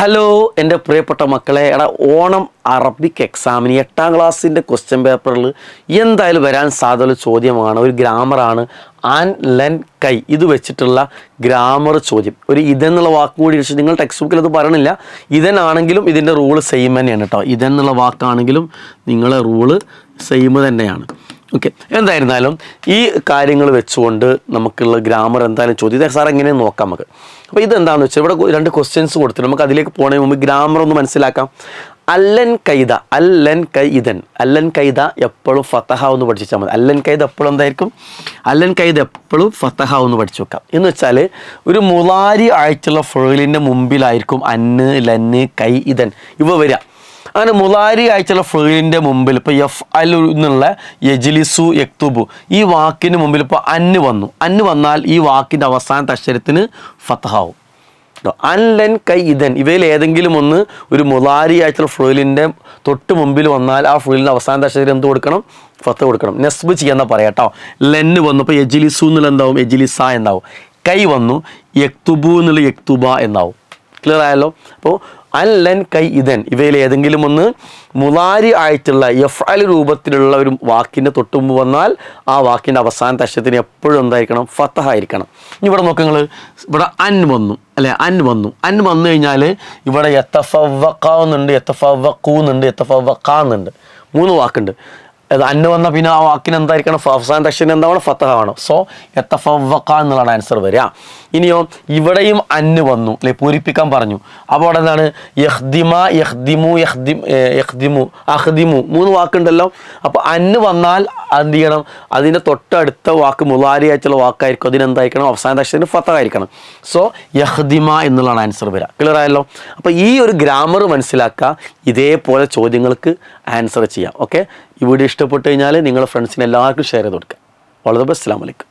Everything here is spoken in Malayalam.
ഹലോ എൻ്റെ പ്രിയപ്പെട്ട മക്കളെ, ഓണം അറബിക് എക്സാമിന് 8ാം ക്ലാസ്സിൻ്റെ ക്വസ്റ്റ്യൻ പേപ്പറിൽ എന്തായാലും വരാൻ സാധ്യതയുള്ള ചോദ്യമാണ്. ഒരു ഗ്രാമറാണ്. ആൻ ലെൻ കൈ ഇത് വെച്ചിട്ടുള്ള ഗ്രാമർ ചോദ്യം. ഒരു ഇതെന്നുള്ള വാക്ക് കൂടി വെച്ച് നിങ്ങൾ ടെക്സ്റ്റ് ബുക്കിൽ അത് പറയണില്ല. ഇതെന്നാണെങ്കിലും ഇതിൻ്റെ റൂള് സെയിം തന്നെയാണ് കേട്ടോ. ഇതെന്നുള്ള വാക്കാണെങ്കിലും നിങ്ങളെ റൂള് സെയിം തന്നെയാണ്. ഓക്കെ, എന്തായിരുന്നാലും ഈ കാര്യങ്ങൾ വെച്ചുകൊണ്ട് നമുക്കുള്ള ഗ്രാമർ എന്തായാലും ചോദ്യം സാർ എങ്ങനെ നോക്കാം നമുക്ക്. അപ്പോൾ ഇതെന്താണെന്ന് വെച്ചാൽ ഇവിടെ 2 ക്വസ്റ്റ്യൻസ് കൊടുത്തിട്ട് നമുക്ക് അതിലേക്ക് പോകണതിന് മുമ്പ് ഗ്രാമർ ഒന്ന് മനസ്സിലാക്കാം. അല്ലൻ കൈദ, അല്ലൻ കൈ ഇതൻ, അല്ലൻ കൈദ എപ്പോഴും ഫത്തഹ എന്ന് പഠിച്ചാൽ മതി. അല്ലൻ കൈദ എപ്പോഴും എന്തായിരിക്കും? അല്ലൻ കൈദ എപ്പോഴും ഫത്തഹ എന്ന് പഠിച്ചു വെക്കാം. എന്ന് വെച്ചാൽ ഒരു മുളാരി ആയിട്ടുള്ള ഫേലിൻ്റെ മുമ്പിലായിരിക്കും അന്ന്, ലന്ന്, കൈ, ഇതൻ ഇവ വരിക. അങ്ങനെ മുളാരി ആയിട്ടുള്ള ഫേലിൻ്റെ മുമ്പിൽ ഇപ്പോൾ എഫ് അൽ എന്നുള്ള യജ്ലിസു യക്തുബു ഈ വാക്കിന് മുമ്പിൽ ഇപ്പോൾ അന്ന് വന്നു. അന്ന് വന്നാൽ ഈ വാക്കിൻ്റെ അവസാനത്തെ അക്ഷരത്തിന് ഫത്തഹാവും. അൻ ലെൻ കൈ ഇതൻ ഇവയിൽ ഏതെങ്കിലും ഒന്ന് ഒരു മുളാരി ആയിട്ടുള്ള ഫേലിൻ്റെ തൊട്ട് മുമ്പിൽ വന്നാൽ ആ ഫേലിൻ്റെ അവസാനത്തെ അക്ഷരം എന്ത് കൊടുക്കണം? ഫത്ത കൊടുക്കണം. നെസ്ബ് ചെയ്യാന്നാ പറയാം കേട്ടോ. ലെന്ന് വന്നു ഇപ്പോൾ യജ്ലിസു എന്നുള്ള എന്താവും? യജ്ലിസ എന്നാവും. കൈ വന്നു യക്തുബു എന്നുള്ള യക്തുബ എന്നാവും. ക്ലിയർ ആയല്ലോ? അപ്പോൾ അൻ ലെൻ കൈ ഇതൻ ഇവയിൽ ഏതെങ്കിലും ഒന്ന് മുളാരി ആയിട്ടുള്ള യഫ്അൽ രൂപത്തിലുള്ള ഒരു വാക്കിൻ്റെ തൊട്ട് മുമ്പ് വന്നാൽ ആ വാക്കിൻ്റെ അവസാനത്തെ അക്ഷരത്തിന് എപ്പോഴും എന്തായിരിക്കണം? ഫത്തഹ ആയിരിക്കണം. ഇവിടെ നോക്ക് നിങ്ങൾ, ഇവിടെ അൻ വന്നു അല്ലെ? അൻ വന്നു. അൻ വന്നു കഴിഞ്ഞാൽ ഇവിടെ യത്തഫവ്വഖാവുന്നുണ്ട്, യത്തഫവ്വഖൂന്നുണ്ട്, യത്തഫവ്വഖാന്നുണ്ട്. 3 വാക്കുണ്ട്. അത് അന്ന് വന്നാൽ പിന്നെ ആ വാക്കിന് എന്തായിരിക്കണം? അവസാനത്തെ അക്ഷരം എന്താണ്? ഫത്തഹ ആണ്. സോ യത്തഫവ്വഖ എന്നുള്ളതാണ് ആൻസർ വരിക. ഇനിയോ ഇവിടെയും അന്ന് വന്നു അല്ലെ? പൂരിപ്പിക്കാൻ പറഞ്ഞു. അപ്പോൾ അവിടെ എന്താണ്? യഹ്ദിമ, യഹ്ദിമു, യഹ്ദിമു, അഹ്ദിമു 3 വാക്കുണ്ടല്ലോ. അപ്പോൾ അന്ന് വന്നാൽ എന്ത് ചെയ്യണം? അതിൻ്റെ തൊട്ടടുത്ത വാക്ക് മുളാരി ആയിട്ടുള്ള വാക്കായിരിക്കും. അതിനെന്തായിരിക്കണം? അവസാനത്തെ അക്ഷരത്തിന് ഫത്തഹ ആയിരിക്കണം. സോ യഹ്ദിമ എന്നുള്ളതാണ് ആൻസർ വരിക. ക്ലിയർ ആയല്ലോ? അപ്പോൾ ഈ ഒരു ഗ്രാമർ മനസ്സിലാക്കുക. ഇതേപോലെ ചോദ്യങ്ങൾക്ക് ആൻസർ ചെയ്യാം. ഓക്കെ, ഈ വീഡിയോ ഇഷ്ടപ്പെട്ട് കഴിഞ്ഞാൽ നിങ്ങളുടെ ഫ്രണ്ട്സിന് എല്ലാവർക്കും ഷെയർ ചെയ്ത് കൊടുക്കുക. All the best. അസ്സലാമു അലൈക്കും.